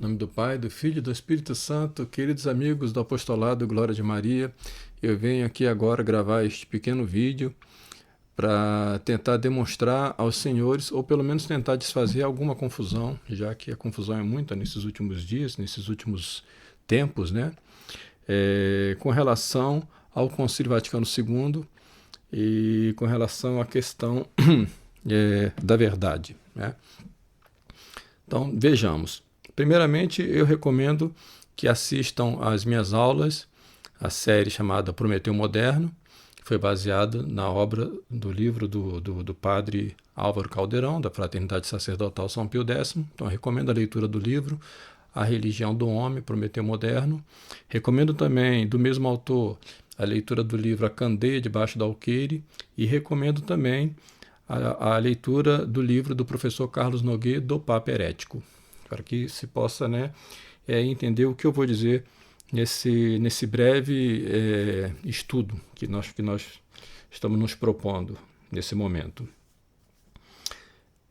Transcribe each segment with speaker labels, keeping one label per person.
Speaker 1: Em nome do Pai, do Filho e do Espírito Santo, queridos amigos do Apostolado Glória de Maria, eu venho aqui agora gravar este pequeno vídeo para tentar demonstrar aos senhores, ou pelo menos tentar desfazer alguma confusão, já que a confusão é muita nesses últimos dias, nesses últimos tempos, né? Com relação ao Concílio Vaticano II e com relação à questão da verdade, né? Então, vejamos. Primeiramente, eu recomendo que assistam às minhas aulas, a série chamada Prometeu Moderno, que foi baseada na obra do livro do padre Álvaro Caldeirão, da Fraternidade Sacerdotal São Pio X. Então, eu recomendo a leitura do livro A Religião do Homem, Prometeu Moderno. Recomendo também, do mesmo autor, a leitura do livro A Candeia Debaixo do Alqueire, e recomendo também a leitura do livro do professor Carlos Nogueira, do Papa Herético, para que se possa, né, entender o que eu vou dizer nesse breve estudo que nós estamos nos propondo nesse momento.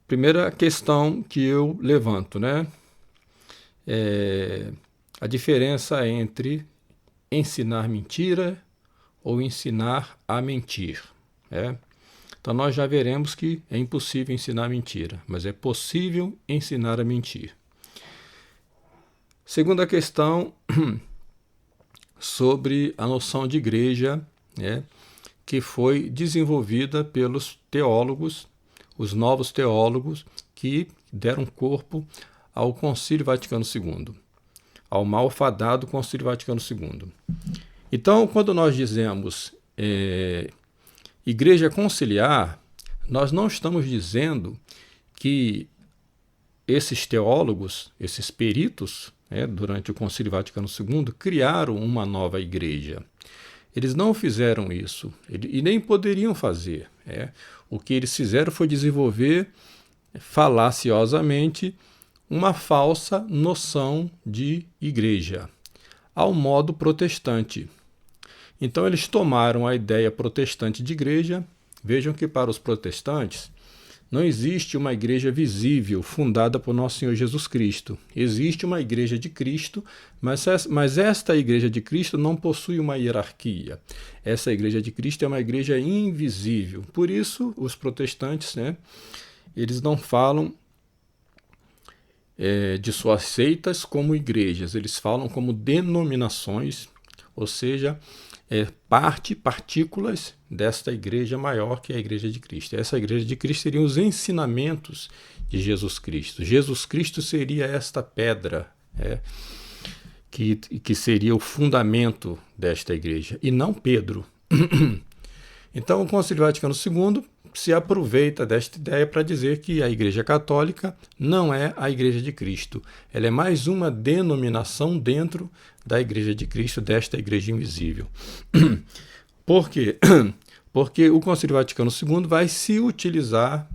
Speaker 1: Primeira questão que eu levanto, né, a diferença entre ensinar mentira ou ensinar a mentir, Então, nós já veremos que é impossível ensinar mentira, mas é possível ensinar a mentir. Segunda questão, sobre a noção de igreja, que foi desenvolvida pelos teólogos, os novos teólogos que deram corpo ao Concílio Vaticano II, ao malfadado Concílio Vaticano II. Então, quando nós dizemos igreja conciliar, nós não estamos dizendo que esses teólogos, esses peritos, durante o Concílio Vaticano II, criaram uma nova igreja. Eles não fizeram isso, e nem poderiam fazer. O que eles fizeram foi desenvolver falaciosamente uma falsa noção de igreja, ao modo protestante. Então, eles tomaram a ideia protestante de igreja. Vejam que para os protestantes não existe uma igreja visível fundada por Nosso Senhor Jesus Cristo. Existe uma igreja de Cristo, mas esta igreja de Cristo não possui uma hierarquia. Essa igreja de Cristo é uma igreja invisível. Por isso, os protestantes, eles não falam de suas seitas como igrejas, eles falam como denominações, ou seja, partículas desta igreja maior que é a igreja de Cristo. Essa igreja de Cristo seriam os ensinamentos de Jesus Cristo. Jesus Cristo seria esta pedra, que seria o fundamento desta igreja, e não Pedro. Então, o Concílio Vaticano II se aproveita desta ideia para dizer que a Igreja Católica não é a Igreja de Cristo. Ela é mais uma denominação dentro da Igreja de Cristo, desta Igreja invisível. Por quê? Porque o Concílio Vaticano II vai se utilizar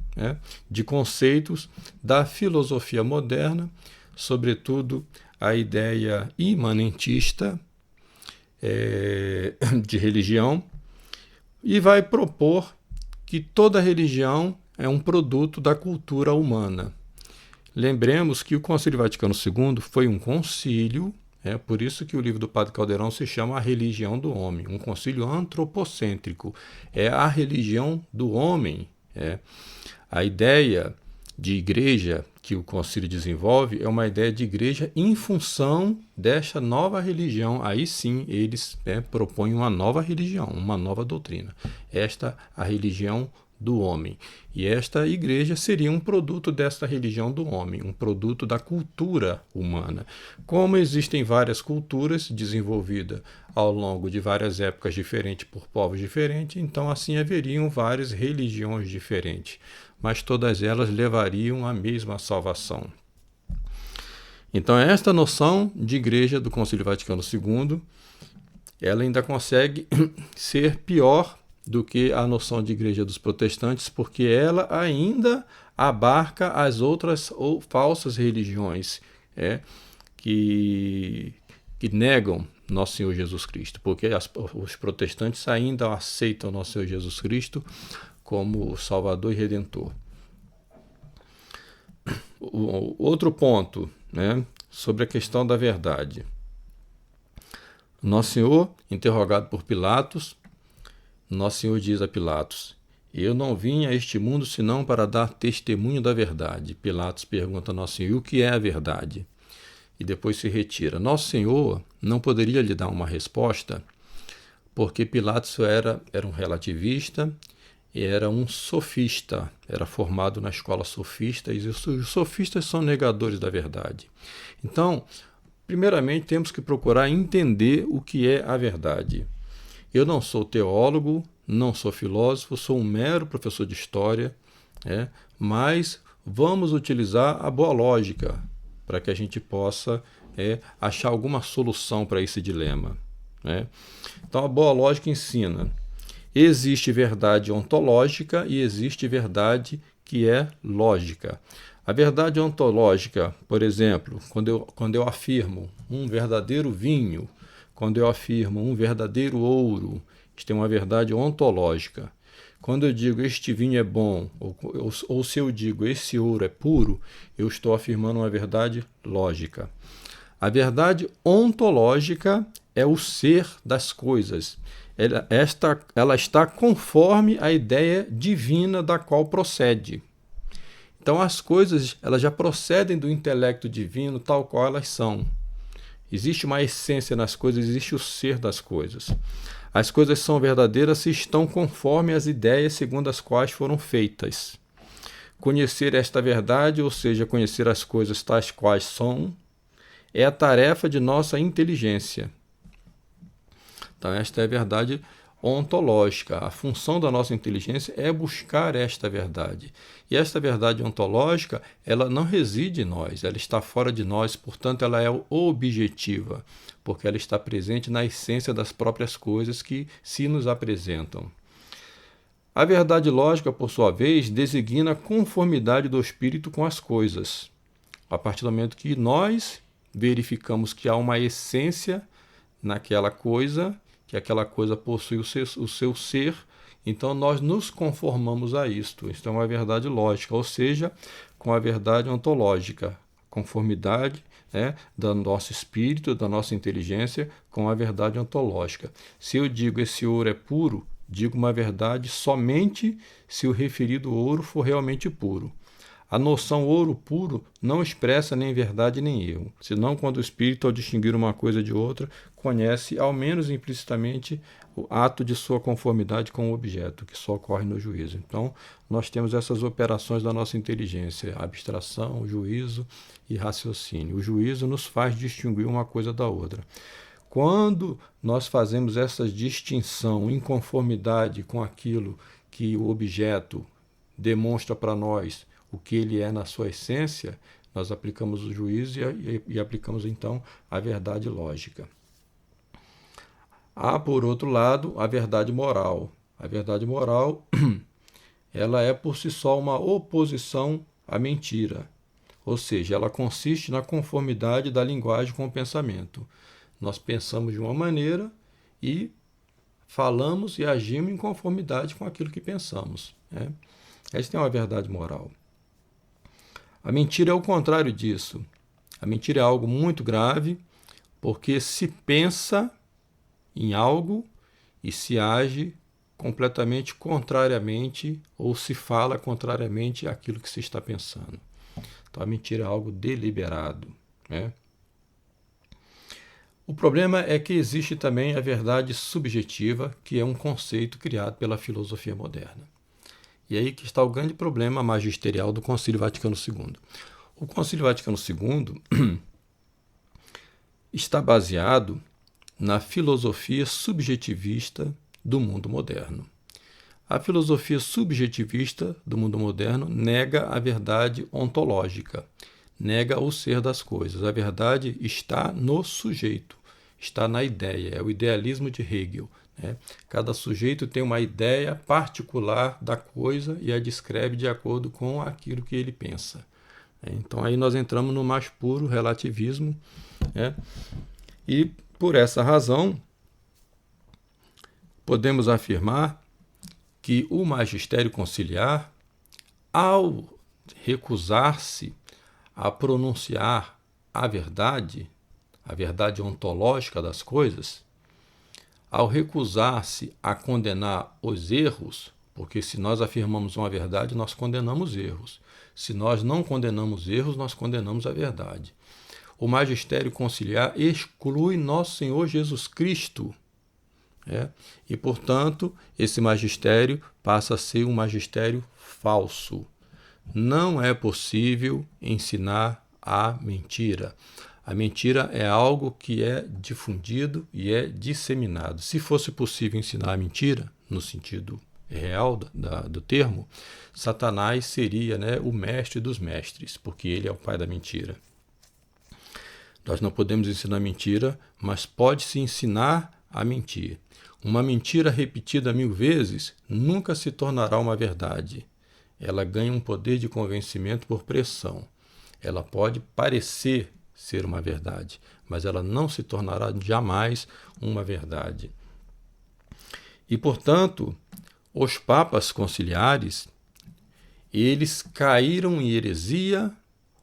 Speaker 1: de conceitos da filosofia moderna, sobretudo a ideia imanentista de religião, e vai propor que toda religião é um produto da cultura humana. Lembremos que o Concílio Vaticano II foi um concílio, por isso que o livro do Padre Caldeirão se chama A Religião do Homem, um concílio antropocêntrico. É a religião do homem. A ideia de igreja que o concílio desenvolve é uma ideia de igreja em função desta nova religião. Aí sim eles propõem uma nova religião, uma nova doutrina. Esta a religião do homem. E esta igreja seria um produto desta religião do homem, um produto da cultura humana. Como existem várias culturas desenvolvidas ao longo de várias épocas diferentes por povos diferentes, então assim haveriam várias religiões diferentes, mas todas elas levariam à mesma salvação. Então, esta noção de igreja do Concílio Vaticano II, ela ainda consegue ser pior do que a noção de igreja dos protestantes, porque ela ainda abarca as outras ou falsas religiões que negam Nosso Senhor Jesus Cristo, porque os protestantes ainda aceitam Nosso Senhor Jesus Cristo como Salvador e Redentor. O outro ponto, sobre a questão da verdade. Nosso Senhor, interrogado por Pilatos, Nosso Senhor diz a Pilatos: eu não vim a este mundo senão para dar testemunho da verdade. Pilatos pergunta a Nosso Senhor: e o que é a verdade? E depois se retira. Nosso Senhor não poderia lhe dar uma resposta, porque Pilatos era um relativista e era um sofista, era formado na escola sofista, e os sofistas são negadores da verdade. Então, primeiramente, temos que procurar entender o que é a verdade. Eu não sou teólogo, não sou filósofo, sou um mero professor de história, mas vamos utilizar a boa lógica para que a gente possa achar alguma solução para esse dilema. Então, a boa lógica ensina: existe verdade ontológica e existe verdade que é lógica. A verdade ontológica, por exemplo, quando eu afirmo um verdadeiro vinho, quando eu afirmo um verdadeiro ouro, isto é uma verdade ontológica. Quando eu digo este vinho é bom, ou se eu digo esse ouro é puro, eu estou afirmando uma verdade lógica. A verdade ontológica é o ser das coisas. Ela está conforme a ideia divina da qual procede. Então as coisas elas já procedem do intelecto divino tal qual elas são. Existe uma essência nas coisas, existe o ser das coisas. As coisas são verdadeiras se estão conforme as ideias segundo as quais foram feitas. Conhecer esta verdade, ou seja, conhecer as coisas tais quais são, é a tarefa de nossa inteligência. Então, esta é a verdade ontológica. A função da nossa inteligência é buscar esta verdade. E esta verdade ontológica, ela não reside em nós, ela está fora de nós, portanto, ela é objetiva, porque ela está presente na essência das próprias coisas que se nos apresentam. A verdade lógica, por sua vez, designa a conformidade do espírito com as coisas. A partir do momento que nós verificamos que há uma essência naquela coisa, que aquela coisa possui o seu ser, então nós nos conformamos a isto. Isto é uma verdade lógica, ou seja, com a verdade ontológica, conformidade do nosso espírito, da nossa inteligência com a verdade ontológica. Se eu digo esse ouro é puro, digo uma verdade somente se o referido ouro for realmente puro. A noção ouro puro não expressa nem verdade nem erro, senão quando o espírito, ao distinguir uma coisa de outra, conhece, ao menos implicitamente, o ato de sua conformidade com o objeto, que só ocorre no juízo. Então, nós temos essas operações da nossa inteligência: abstração, juízo e raciocínio. O juízo nos faz distinguir uma coisa da outra. Quando nós fazemos essa distinção em conformidade com aquilo que o objeto demonstra para nós, o que ele é na sua essência, nós aplicamos o juízo e aplicamos então a verdade lógica. Há, por outro lado, a verdade moral. A verdade moral ela é por si só uma oposição à mentira, ou seja, ela consiste na conformidade da linguagem com o pensamento. Nós pensamos de uma maneira e falamos e agimos em conformidade com aquilo que pensamos. Esta é uma verdade moral. A mentira é o contrário disso. A mentira é algo muito grave, porque se pensa em algo e se age completamente contrariamente ou se fala contrariamente àquilo que se está pensando. Então a mentira é algo deliberado. O problema é que existe também a verdade subjetiva, que é um conceito criado pela filosofia moderna. E aí que está o grande problema magisterial do Concílio Vaticano II. O Concílio Vaticano II está baseado na filosofia subjetivista do mundo moderno. A filosofia subjetivista do mundo moderno nega a verdade ontológica, nega o ser das coisas. A verdade está no sujeito, está na ideia, é o idealismo de Hegel. Cada sujeito tem uma ideia particular da coisa e a descreve de acordo com aquilo que ele pensa. Então aí nós entramos no mais puro relativismo, e por essa razão podemos afirmar que o magistério conciliar, ao recusar-se a pronunciar a verdade ontológica das coisas, ao recusar-se a condenar os erros, porque se nós afirmamos uma verdade, nós condenamos erros. Se nós não condenamos erros, nós condenamos a verdade. O magistério conciliar exclui nosso Senhor Jesus Cristo. E, portanto, esse magistério passa a ser um magistério falso. Não é possível ensinar a mentira. A mentira é algo que é difundido e é disseminado. Se fosse possível ensinar a mentira, no sentido real do termo, Satanás seria, o mestre dos mestres, porque ele é o pai da mentira. Nós não podemos ensinar mentira, mas pode-se ensinar a mentir. Uma mentira repetida 1000 vezes nunca se tornará uma verdade. Ela ganha um poder de convencimento por pressão. Ela pode parecer ser uma verdade, mas ela não se tornará jamais uma verdade. E, portanto, os papas conciliares, eles caíram em heresia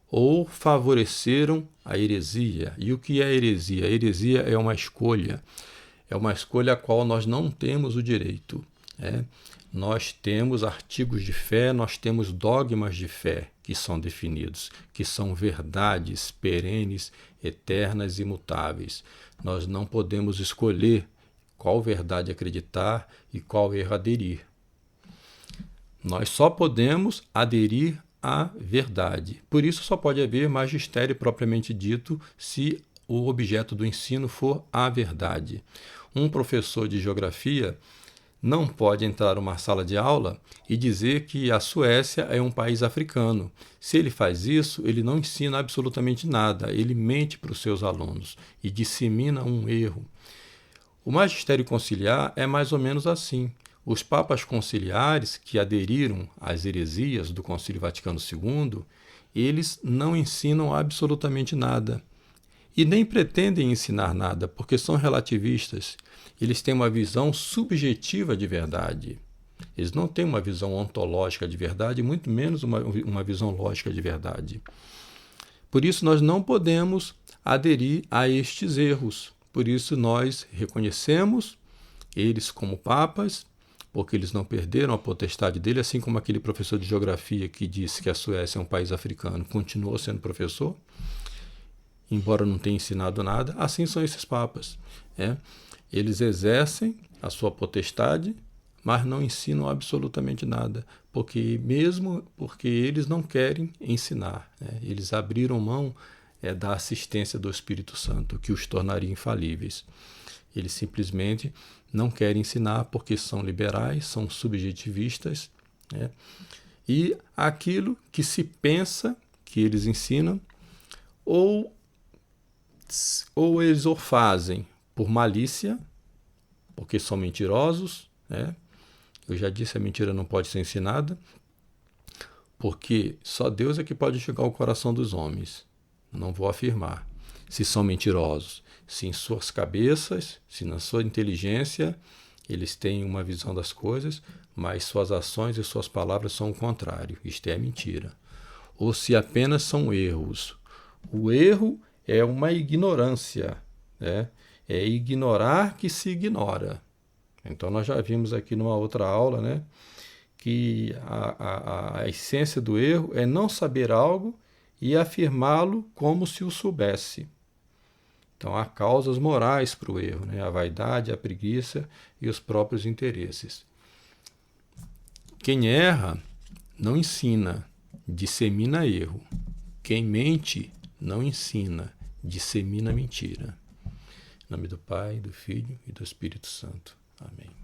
Speaker 1: ou favoreceram a heresia. E o que é heresia? A heresia é uma escolha a qual nós não temos o direito. Nós temos artigos de fé, nós temos dogmas de fé que são definidos, que são verdades perenes, eternas e imutáveis. Nós não podemos escolher qual verdade acreditar e qual erro aderir. Nós só podemos aderir à verdade. Por isso só pode haver magistério propriamente dito se o objeto do ensino for a verdade. Um professor de geografia não pode entrar numa sala de aula e dizer que a Suécia é um país africano. Se ele faz isso, ele não ensina absolutamente nada, ele mente para os seus alunos e dissemina um erro. O magistério conciliar é mais ou menos assim. Os papas conciliares que aderiram às heresias do Concílio Vaticano II, eles não ensinam absolutamente nada. E nem pretendem ensinar nada, porque são relativistas. Eles têm uma visão subjetiva de verdade. Eles não têm uma visão ontológica de verdade, muito menos uma visão lógica de verdade. Por isso, nós não podemos aderir a estes erros. Por isso, nós reconhecemos eles como papas, porque eles não perderam a potestade dele, assim como aquele professor de geografia que disse que a Suécia é um país africano, continuou sendo professor, embora não tenha ensinado nada. Assim são esses papas. Eles exercem a sua potestade, mas não ensinam absolutamente nada, porque eles não querem ensinar. Eles abriram mão da assistência do Espírito Santo, que os tornaria infalíveis. Eles simplesmente não querem ensinar porque são liberais, são subjetivistas, e aquilo que se pensa que eles ensinam, ou eles o fazem por malícia, porque são mentirosos. Eu já disse, a mentira não pode ser ensinada, porque só Deus é que pode chegar ao coração dos homens. Não vou afirmar se são mentirosos, se em suas cabeças, se na sua inteligência eles têm uma visão das coisas, mas suas ações e suas palavras são o contrário. Isto é mentira. Ou se apenas são erros. O erro é uma ignorância, é ignorar que se ignora. Então nós já vimos aqui numa outra aula, que a essência do erro é não saber algo e afirmá-lo como se o soubesse. Então há causas morais para o erro, a vaidade, a preguiça e os próprios interesses. Quem erra não ensina, dissemina erro. Quem mente não ensina, dissemina mentira. Em nome do Pai, do Filho e do Espírito Santo. Amém.